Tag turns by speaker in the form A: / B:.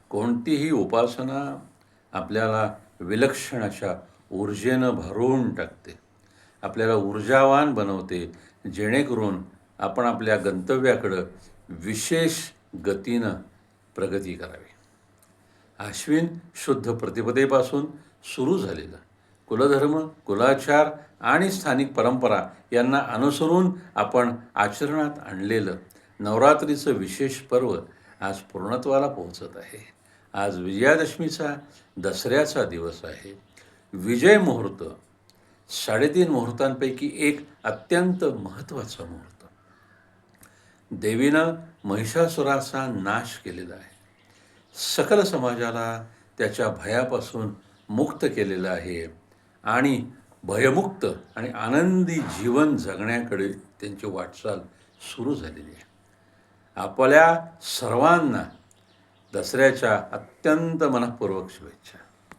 A: कोणतीही उपासना आपल्याला विलक्षण अशा ऊर्जेनं भरून टाकते. आपल्याला ऊर्जावान बनवते, जेणेकरून आपण आपल्या गंतव्याकडं विशेष गतीनं प्रगती करावी. अश्विन शुद्ध प्रतिपदेपासून सुरू झालेलं कुलधर्म, कुलाचार आणि स्थानिक परंपरा यांना अनुसरून आपण आचरणात आणलेलं नवरात्रीचं विशेष पर्व आज पूर्णत्वाला पोहोचत आहे. आज विजयादशमीचा दसऱ्याचा दिवस आहे. विजय मुहूर्त 3.5 मुहूर्तांपैकी एक अत्यंत महत्त्वाचा मुहूर्त. देवीनं महिषासुराचा नाश केलेला आहे. सकल समाजाला त्याच्या भयापासून मुक्त केलेलं आहे आणि भयमुक्त आणि आनंदी जीवन जगण्याकडे त्यांची वाटचाल सुरू झालेली आहे. आपल्या सर्वांना दसऱ्याच्या अत्यंत मनःपूर्वक शुभेच्छा.